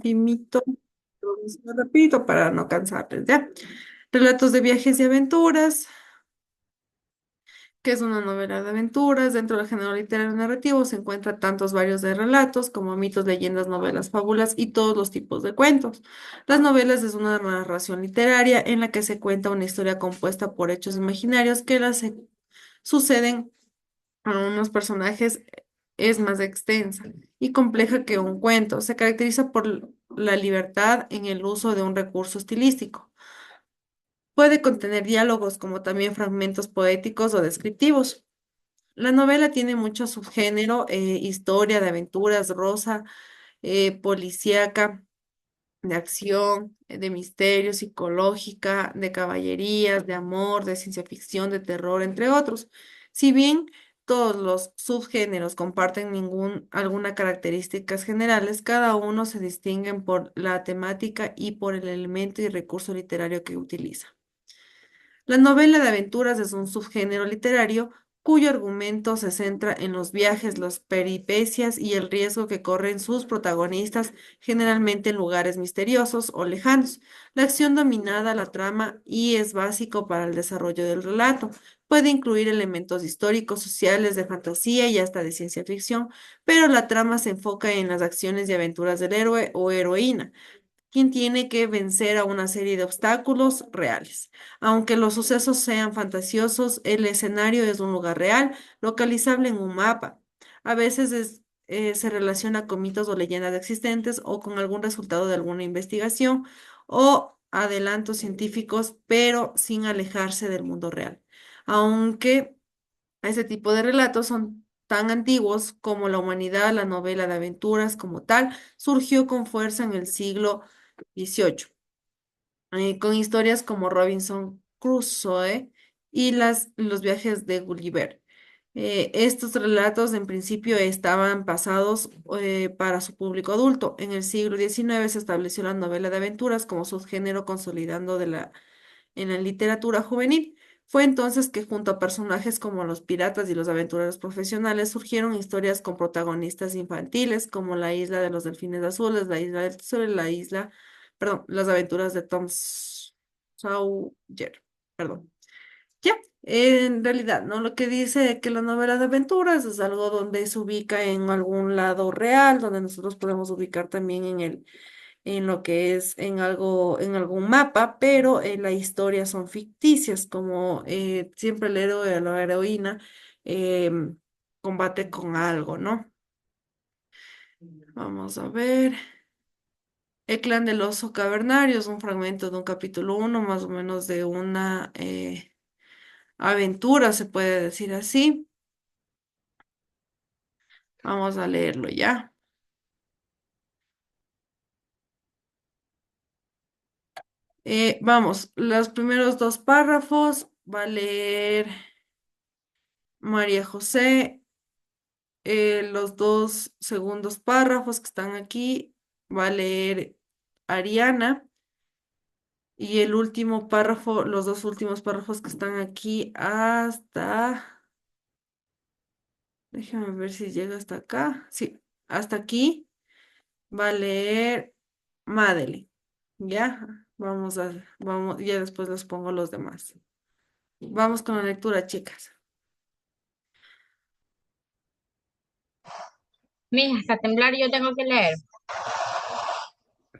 ultimito, rapidito para no cansarles, ¿ya? Relatos de viajes y aventuras, que es una novela de aventuras. Dentro del género literario narrativo se encuentran tantos varios de relatos como mitos, leyendas, novelas, fábulas y todos los tipos de cuentos. Las novelas es una narración literaria en la que se cuenta una historia compuesta por hechos imaginarios que suceden a unos personajes. Es más extensa y compleja que un cuento. Se caracteriza por la libertad en el uso de un recurso estilístico. Puede contener diálogos como también fragmentos poéticos o descriptivos. La novela tiene mucho subgénero, historia de aventuras, rosa, policíaca, de acción, de misterio, psicológica, de caballerías, de amor, de ciencia ficción, de terror, entre otros. Si bien todos los subgéneros comparten algunas características generales, cada uno se distinguen por la temática y por el elemento y recurso literario que utiliza. La novela de aventuras es un subgénero literario cuyo argumento se centra en los viajes, las peripecias y el riesgo que corren sus protagonistas, generalmente en lugares misteriosos o lejanos. La acción dominada la trama y es básico para el desarrollo del relato. Puede incluir elementos históricos, sociales, de fantasía y hasta de ciencia ficción, pero la trama se enfoca en las acciones y aventuras del héroe o heroína, quien tiene que vencer a una serie de obstáculos reales. Aunque los sucesos sean fantasiosos, el escenario es un lugar real, localizable en un mapa. A veces se relaciona con mitos o leyendas existentes o con algún resultado de alguna investigación o adelantos científicos, pero sin alejarse del mundo real. Aunque ese tipo de relatos son tan antiguos como la humanidad, la novela de aventuras como tal surgió con fuerza en el siglo XVIII, con historias como Robinson Crusoe y los viajes de Gulliver. Estos relatos en principio estaban pasados para su público adulto. En el siglo XIX se estableció la novela de aventuras como subgénero consolidando en la literatura juvenil. Fue entonces que junto a personajes como los piratas y los aventureros profesionales surgieron historias con protagonistas infantiles como La isla de los delfines azules, La isla del tesoro y perdón, Las aventuras de Tom Sawyer. Perdón. Ya, en realidad, ¿no? Lo que dice que la novela de aventuras es algo donde se ubica en algún lado real, donde nosotros podemos ubicar también en lo que es en algo, en algún mapa, pero las historias son ficticias, como siempre el héroe o la heroína combate con algo, ¿no? Vamos a ver. El clan del oso cavernario es un fragmento de un capítulo uno, más o menos de una aventura, se puede decir así. Vamos a leerlo ya. Vamos, los primeros dos párrafos va a leer María José. Los dos segundos párrafos que están aquí va a leer Ariana, y el último párrafo, los dos últimos párrafos que están aquí déjame ver si llega hasta acá. Sí, hasta aquí va a leer Madeleine. ¿Ya? Vamos, ya después les pongo los demás. Vamos con la lectura, chicas. Mija, hasta temblar yo tengo que leer.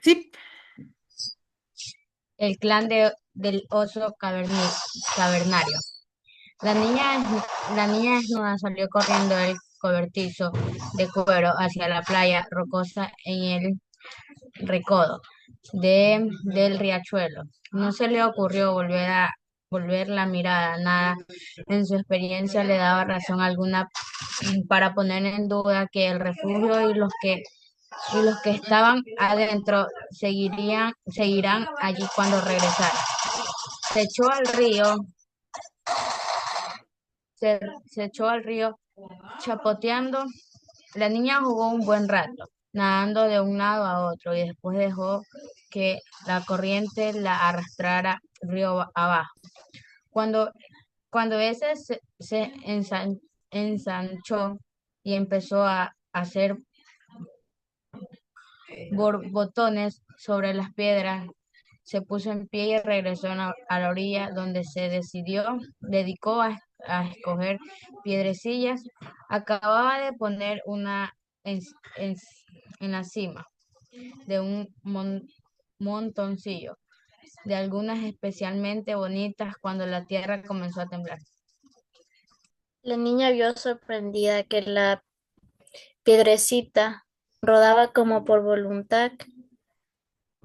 Sí. El clan del oso cavernario. La niña desnuda salió corriendo del cobertizo de cuero hacia la playa rocosa en el recodo del riachuelo. No se le ocurrió volver la mirada, nada en su experiencia le daba razón alguna para poner en duda que el refugio y los que estaban adentro seguirán allí cuando regresara. Se echó al río, se echó al río chapoteando. La niña jugó un buen rato, nadando de un lado a otro y después dejó que la corriente la arrastrara río abajo. Cuando, cuando ese se ensanchó y empezó a hacer borbotones sobre las piedras, se puso en pie y regresó a la orilla donde dedicó a escoger piedrecillas. Acababa de poner una en, en- en la cima de un montoncillo, de algunas especialmente bonitas cuando la tierra comenzó a temblar. La niña vio sorprendida que la piedrecita rodaba como por voluntad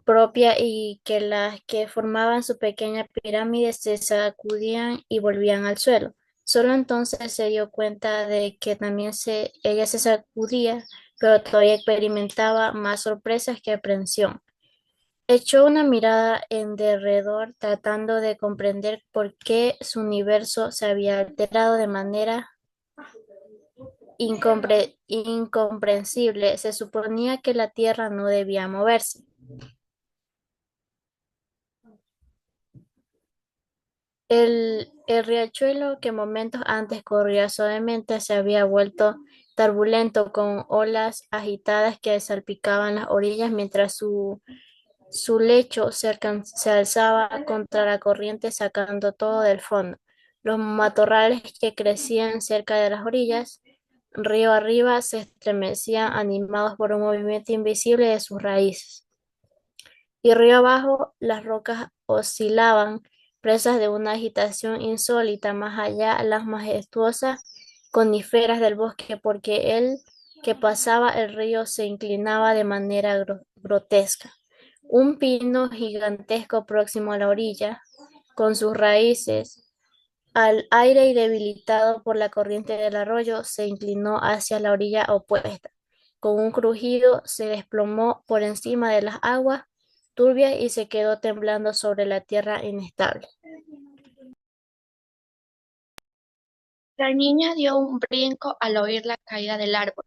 propia y que las que formaban su pequeña pirámide se sacudían y volvían al suelo. Solo entonces se dio cuenta de que también ella se sacudía, pero todavía experimentaba más sorpresas que aprensión. Echó una mirada en derredor tratando de comprender por qué su universo se había alterado de manera incomprensible. Se suponía que la Tierra no debía moverse. El riachuelo que momentos antes corría suavemente se había vuelto turbulento con olas agitadas que salpicaban las orillas mientras su lecho se alzaba contra la corriente sacando todo del fondo. Los matorrales que crecían cerca de las orillas, río arriba, se estremecían animados por un movimiento invisible de sus raíces. Y río abajo, las rocas oscilaban, presas de una agitación insólita, más allá las majestuosas coníferas del bosque, porque el que pasaba el río se inclinaba de manera grotesca. Un pino gigantesco próximo a la orilla, con sus raíces al aire y debilitado por la corriente del arroyo, se inclinó hacia la orilla opuesta. Con un crujido se desplomó por encima de las aguas turbias y se quedó temblando sobre la tierra inestable. La niña dio un brinco al oír la caída del árbol.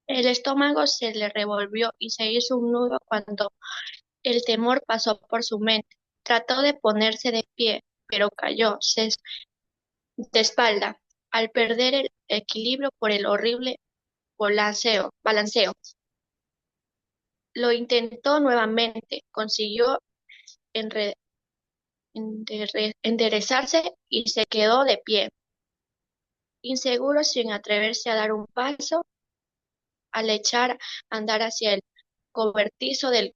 El estómago se le revolvió y se hizo un nudo cuando el temor pasó por su mente. Trató de ponerse de pie, pero cayó de espalda al perder el equilibrio por el horrible balanceo. Lo intentó nuevamente, consiguió enre- enderezarse y se quedó de pie, inseguro sin atreverse a dar un paso al echar a andar hacia el cobertizo del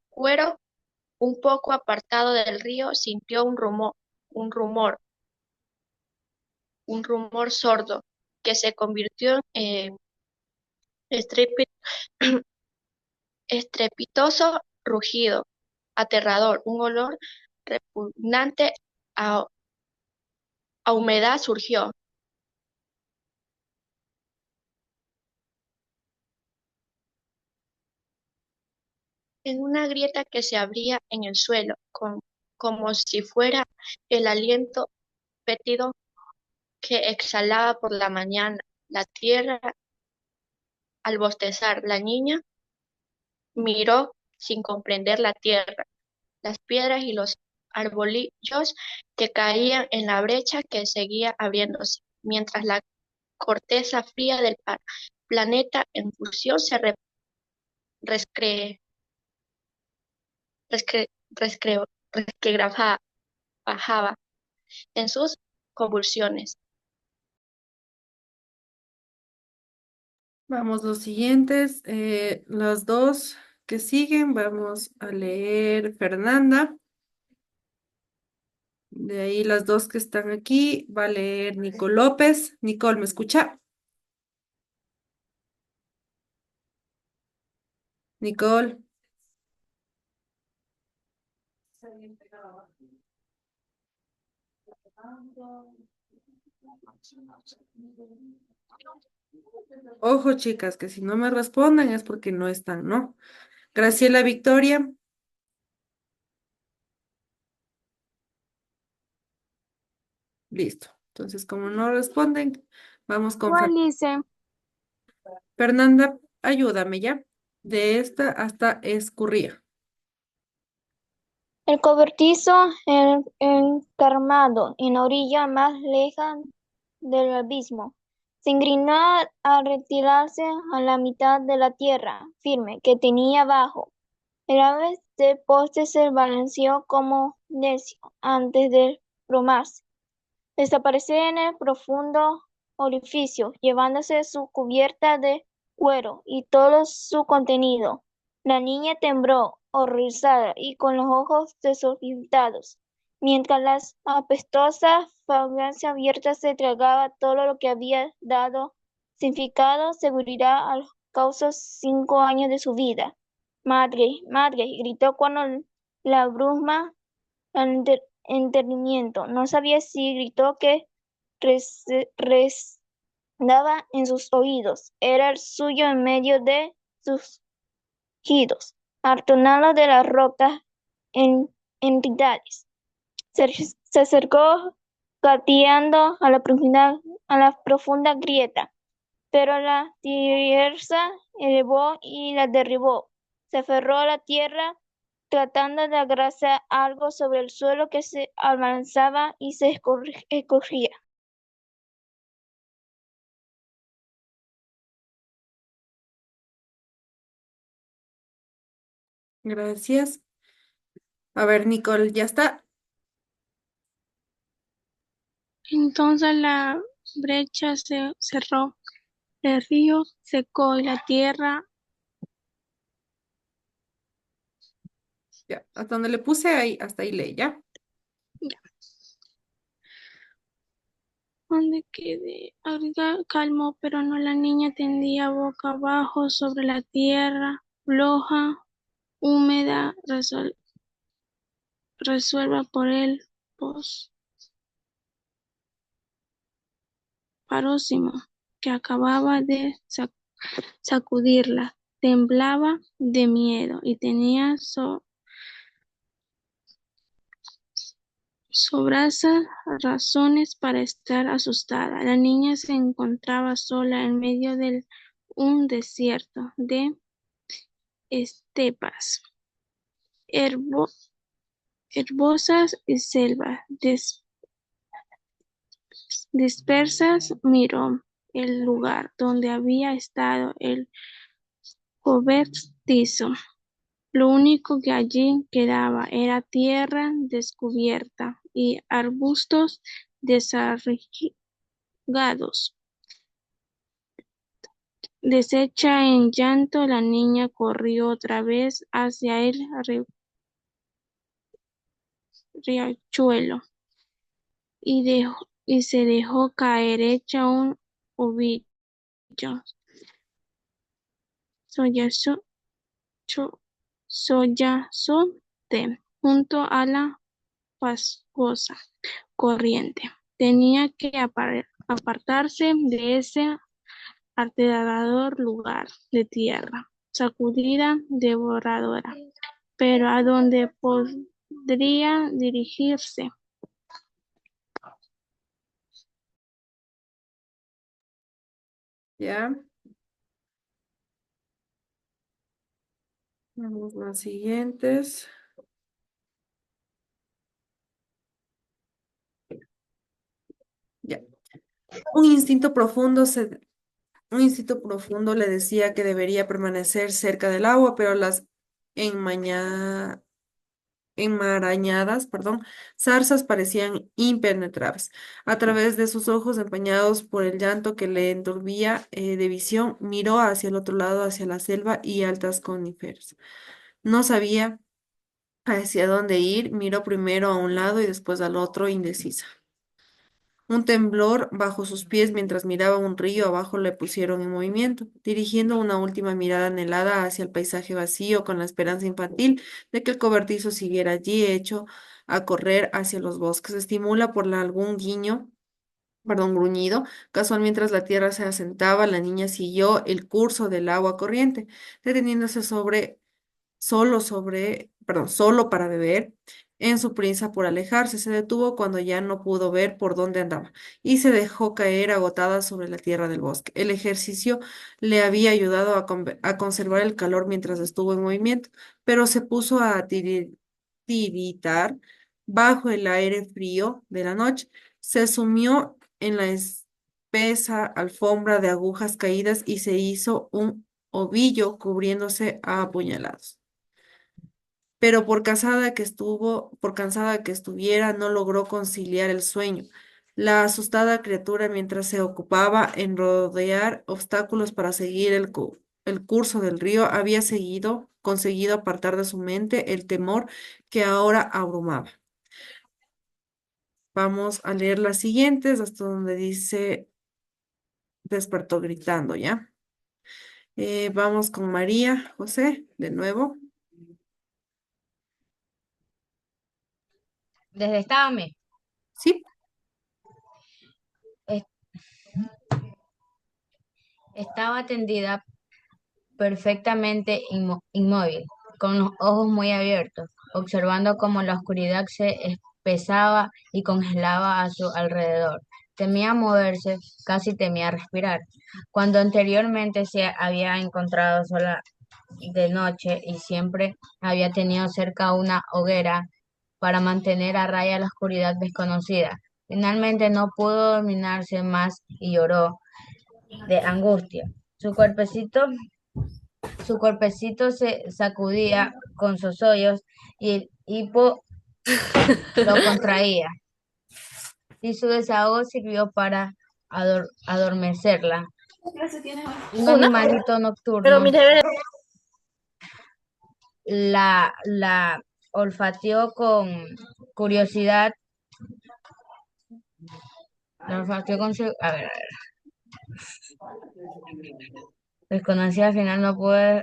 cuero. Un poco apartado del río, sintió un rumor, un rumor sordo que se convirtió en estrepi- estrepitoso rugido, aterrador, un olor repugnante a, a humedad surgió. En una grieta que se abría en el suelo, como si fuera el aliento fétido que exhalaba por la mañana la tierra al bostezar. La niña miró sin comprender la tierra, las piedras y los arbolillos que caían en la brecha que seguía abriéndose, mientras la corteza fría del planeta en fusión se rescre, rescre, rescre- resquebrajaba en sus convulsiones. Vamos, los siguientes, las dos que siguen, vamos a leer Fernanda. De ahí las dos que están aquí, va a leer Nico López. Nicole, ¿me escucha? Nicole. Ojo, chicas, que si no me responden es porque no están, ¿no? Graciela Victoria, listo. Entonces, como no responden, vamos con ¿Cuál dice? Fernanda, ayúdame ya. De esta hasta Escurría. El cobertizo encarmado en la orilla más lejana del abismo Se inclinó a retirarse a la mitad de la tierra firme que tenía abajo. El ave de poste se balanceó como necio antes de plomarse. Desapareció en el profundo orificio, llevándose su cubierta de cuero y todo su contenido. La niña tembló, horrorizada y con los ojos desorbitados, mientras la apestosa fragancia abierta se tragaba todo lo que había dado significado, seguridad a los causos 5 años de su vida. Madre, madre, gritó cuando la bruma al entendimiento. No sabía si gritó que resonaba en sus oídos. Era el suyo en medio de sus giros, artonado de las rocas en entidades. Se acercó gateando a la profunda grieta, pero la tierra elevó y la derribó. Se aferró a la tierra tratando de agarrarse a algo sobre el suelo que se avanzaba y se escogía. Gracias. A ver, Nicole, ¿ya está? Entonces la brecha se cerró, el río secó y la tierra, Ya. Hasta donde le puse ahí, hasta ahí leí, ¿ya? ya, donde quedé, ahorita calmó, pero no, la niña tendía boca abajo sobre la tierra, floja, húmeda, resuelva por el parósimo que acababa de sacudirla. Temblaba de miedo y tenía sobradas razones para estar asustada. La niña se encontraba sola en medio de un desierto de estepas herbosas y selvas dispersas. Miró el lugar donde había estado el cobertizo. Lo único que allí quedaba era tierra descubierta y arbustos desarraigados. Deshecha en llanto, la niña corrió otra vez hacia el riachuelo y se dejó caer hecha un ovillo. Sollozó Sollozó junto a la pascosa corriente. Tenía que apartarse de ese aterrador lugar de tierra sacudida, devoradora. Pero ¿a dónde podría dirigirse? Ya. Vamos las siguientes. Ya. Un instinto profundo se, un instinto profundo le decía que debería permanecer cerca del agua, pero las enmaña- enmarañadas, zarzas parecían impenetrables. A través de sus ojos empañados por el llanto que le enturbía de visión, miró hacia el otro lado, hacia la selva y altas coníferas. No sabía hacia dónde ir, miró primero a un lado y después al otro, indecisa. Un temblor bajo sus pies mientras miraba un río abajo le pusieron en movimiento, dirigiendo una última mirada anhelada hacia el paisaje vacío con la esperanza infantil de que el cobertizo siguiera allí hecho a correr hacia los bosques. Estimula por algún gruñido. Casual mientras la tierra se asentaba, la niña siguió el curso del agua corriente, deteniéndose solo para beber. En su prisa por alejarse, se detuvo cuando ya no pudo ver por dónde andaba y se dejó caer agotada sobre la tierra del bosque. El ejercicio le había ayudado a conservar el calor mientras estuvo en movimiento, pero se puso a tiritar bajo el aire frío de la noche. Se sumió en la espesa alfombra de agujas caídas y se hizo un ovillo cubriéndose a puñaladas. Pero por cansada que estuviera, no logró conciliar el sueño. La asustada criatura, mientras se ocupaba en rodear obstáculos para seguir el curso del río, había conseguido apartar de su mente el temor que ahora abrumaba. Vamos a leer las siguientes hasta donde dice despertó gritando, ¿ya? Vamos con María José, de nuevo. Desde estábame. Sí, Estaba tendida perfectamente inmóvil, con los ojos muy abiertos, observando cómo la oscuridad se espesaba y congelaba a su alrededor. Temía moverse, casi temía respirar. Cuando anteriormente se había encontrado sola de noche y siempre había tenido cerca una hoguera para mantener a raya la oscuridad desconocida. Finalmente no pudo dominarse más y lloró de angustia. Su cuerpecito se sacudía con sus hoyos y el hipo lo contraía, y su desahogo sirvió para adormecerla. Un Una, animalito pero nocturno mire, la olfateó con curiosidad, la olfateó con a ver, desconocida al final no pudo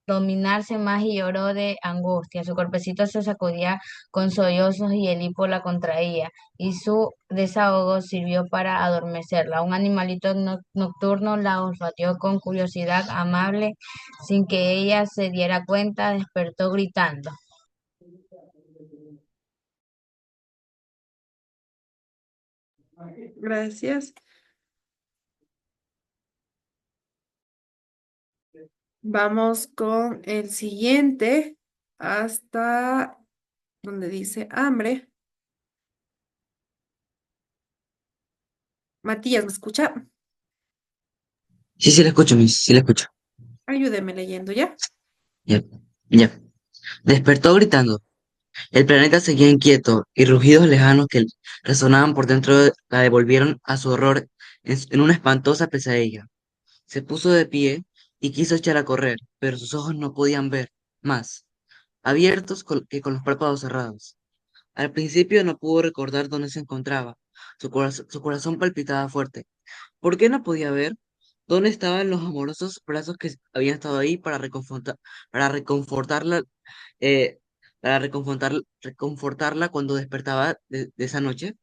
dominarse más y lloró de angustia. Su cuerpecito se sacudía con sollozos y el hipo la contraía, y su desahogo sirvió para adormecerla. Un animalito nocturno la olfateó con curiosidad amable, sin que ella se diera cuenta, despertó gritando. gracias. Vamos con el siguiente hasta donde dice hambre. Matías, ¿me escucha? Sí, sí la escucho, Miss, sí la escucho. Ayúdeme leyendo, ¿ya? Ya, ya. Despertó gritando. El planeta seguía inquieto y rugidos lejanos que resonaban por dentro la devolvieron a su horror en una espantosa pesadilla. Se puso de pie y quiso echar a correr, pero sus ojos no podían ver más, abiertos que con los párpados cerrados. Al principio no pudo recordar dónde se encontraba. Su corazón palpitaba fuerte. ¿Por qué no podía ver? ¿Dónde estaban los amorosos brazos que habían estado ahí para reconfortarla, eh, reconfortarla cuando despertaba de esa noche?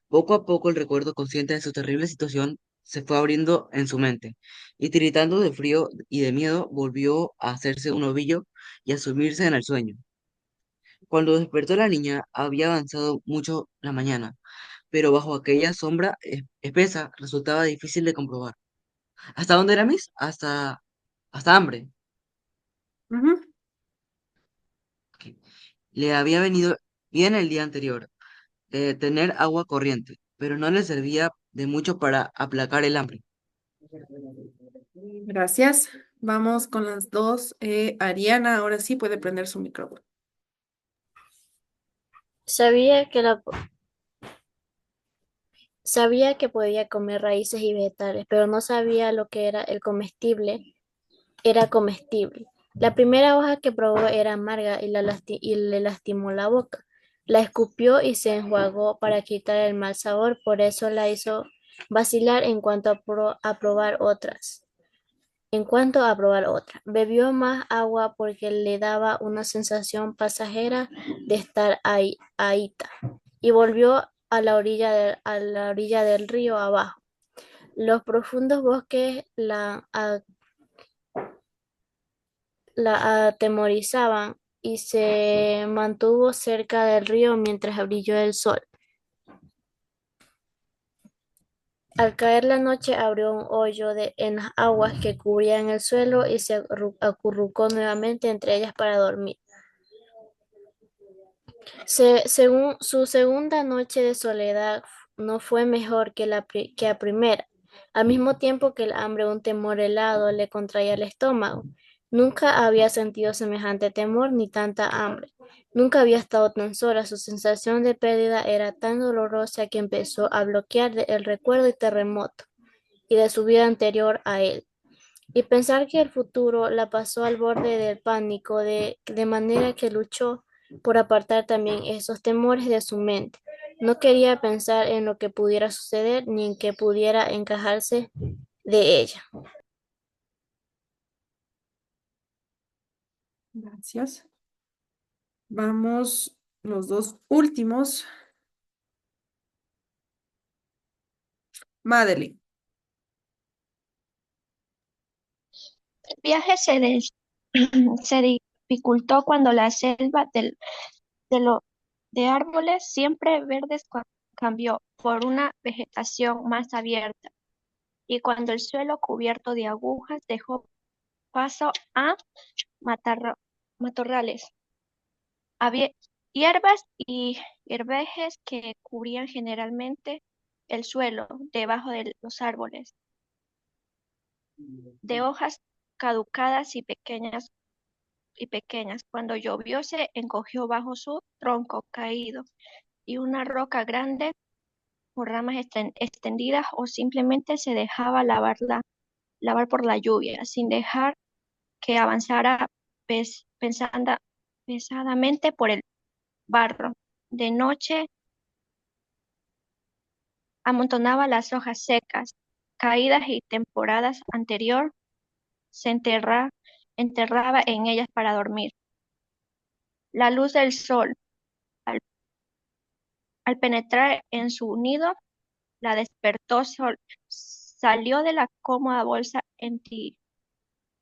Poco a poco el recuerdo consciente de su terrible situación se fue abriendo en su mente, y tiritando de frío y de miedo volvió a hacerse un ovillo y a sumirse en el sueño. Cuando despertó la niña había avanzado mucho la mañana, pero bajo aquella sombra espesa resultaba difícil de comprobar. ¿Hasta dónde era Miss? Hasta hambre. Ujú. Ok. Le había venido bien el día anterior tener agua corriente, pero no le servía de mucho para aplacar el hambre. Gracias. Vamos con las dos. Ariana, ahora sí puede prender su micrófono. sabía que sabía que podía comer raíces y vegetales, pero no sabía lo que era el comestible. Era comestible. La primera hoja que probó era amarga y le lastimó la boca. La escupió y se enjuagó para quitar el mal sabor, por eso la hizo vacilar a probar otras. En cuanto a probar otra, bebió más agua porque le daba una sensación pasajera de estar ahíta, y volvió a a la orilla del río abajo. Los profundos bosques la atemorizaban y se mantuvo cerca del río mientras brilló el sol. Al caer la noche abrió un hoyo en las aguas que cubrían el suelo y se acurrucó nuevamente entre ellas para dormir. Según su segunda noche de soledad no fue mejor que la primera. Al mismo tiempo que el hambre, un temor helado le contraía el estómago. Nunca había sentido semejante temor ni tanta hambre. Nunca había estado tan sola. Su sensación de pérdida era tan dolorosa que empezó a bloquear el recuerdo y terremoto y de su vida anterior a él. Y pensar que el futuro la pasó al borde del pánico, de manera que luchó por apartar también esos temores de su mente. No quería pensar en lo que pudiera suceder ni en que pudiera encajarse de ella. Gracias. Vamos, los dos últimos. Madeline. El viaje se dificultó cuando la selva de, lo- de árboles siempre verdes cambió por una vegetación más abierta y cuando el suelo cubierto de agujas dejó paso a matarra- matorrales. Había hierbas y herbejes que cubrían generalmente el suelo debajo de los árboles, de hojas caducadas y pequeñas. Cuando llovió se encogió bajo su tronco caído y una roca grande por ramas extendidas o simplemente se dejaba lavar por la lluvia, sin dejar que avanzara pesadamente por el barro. De noche amontonaba las hojas secas, caídas y temporadas anterior, se enterraba en ellas para dormir. La luz del sol, al, al penetrar en su nido, la despertó, salió de la cómoda bolsa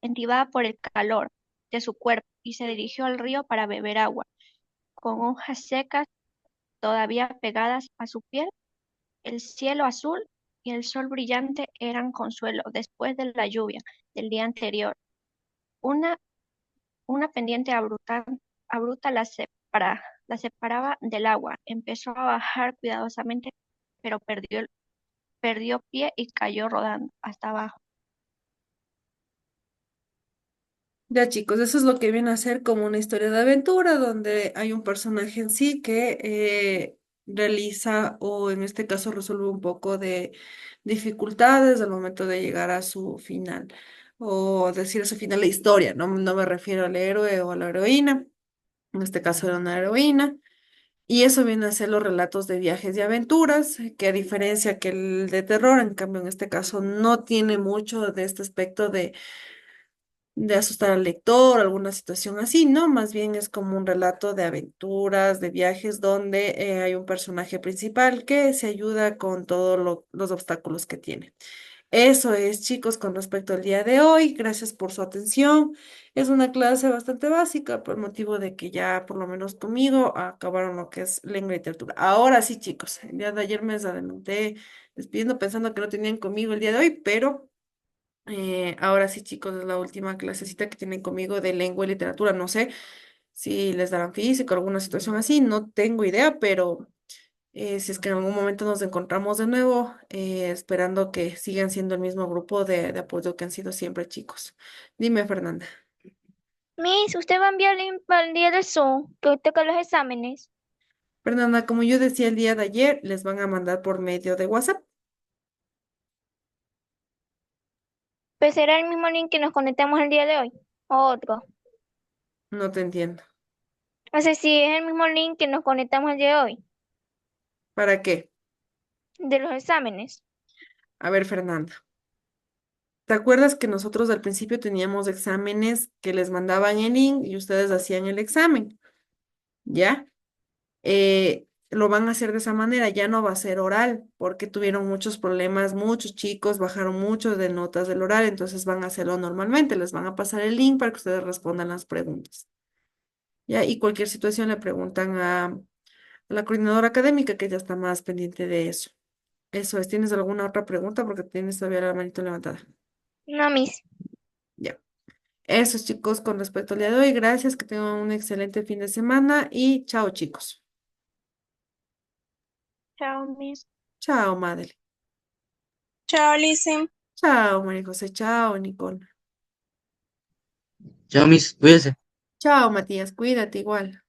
entibada por el calor de su cuerpo y se dirigió al río para beber agua. Con hojas secas todavía pegadas a su piel, el cielo azul y el sol brillante eran consuelo después de la lluvia del día anterior. Una, una pendiente abrupta la separaba del agua. Empezó a bajar cuidadosamente, pero perdió pie y cayó rodando hasta abajo. Ya chicos, eso es lo que viene a ser como una historia de aventura donde hay un personaje en sí que realiza o en este caso resuelve un poco de dificultades al momento de llegar a su final o decir a su final la historia, no, no me refiero al héroe o a la heroína, en este caso era una heroína. Y eso viene a ser los relatos de viajes y aventuras, que a diferencia que el de terror, en cambio en este caso no tiene mucho de este aspecto de asustar al lector, alguna situación así, ¿no? Más bien es como un relato de aventuras, de viajes, donde hay un personaje principal que se ayuda con todos los obstáculos que tiene. Eso es, chicos, con respecto al día de hoy. Gracias por su atención. Es una clase bastante básica por motivo de que ya, por lo menos conmigo, acabaron lo que es lengua y literatura. Ahora sí, chicos, el día de ayer me adelanté despidiendo pensando que no tenían conmigo el día de hoy, pero ahora sí, chicos, es la última clasecita que tienen conmigo de lengua y literatura. No sé si les darán física o alguna situación así, no tengo idea, pero si es que en algún momento nos encontramos de nuevo, esperando que sigan siendo el mismo grupo de apoyo que han sido siempre, chicos. Dime, Fernanda. Miss, ¿usted va a enviar el día del Zoom que hoy toca los exámenes? Fernanda, como yo decía el día de ayer, les van a mandar por medio de WhatsApp. Pues será el mismo link que nos conectamos el día de hoy. O otro. No te entiendo. No sé si es el mismo link que nos conectamos el día de hoy. ¿Para qué? De los exámenes. A ver, Fernanda. ¿Te acuerdas que nosotros al principio teníamos exámenes que les mandaban el link y ustedes hacían el examen? ¿Ya? Lo van a hacer de esa manera, ya no va a ser oral, porque tuvieron muchos problemas, muchos chicos bajaron mucho de notas del oral, entonces van a hacerlo normalmente, les van a pasar el link para que ustedes respondan las preguntas. ¿Ya? Y cualquier situación le preguntan a la coordinadora académica, que ya está más pendiente de eso. Eso es, ¿tienes alguna otra pregunta? Porque tienes todavía la manito levantada. No, Miss. Ya. Eso es, chicos, con respecto al día de hoy. Gracias, que tengan un excelente fin de semana y chao, chicos. Chao, Miss. Chao, madre. Chao, Lizzy. Chao, María José. Chao, Nicole. Chao, Miss, cuídese. Chao, Matías. Cuídate igual.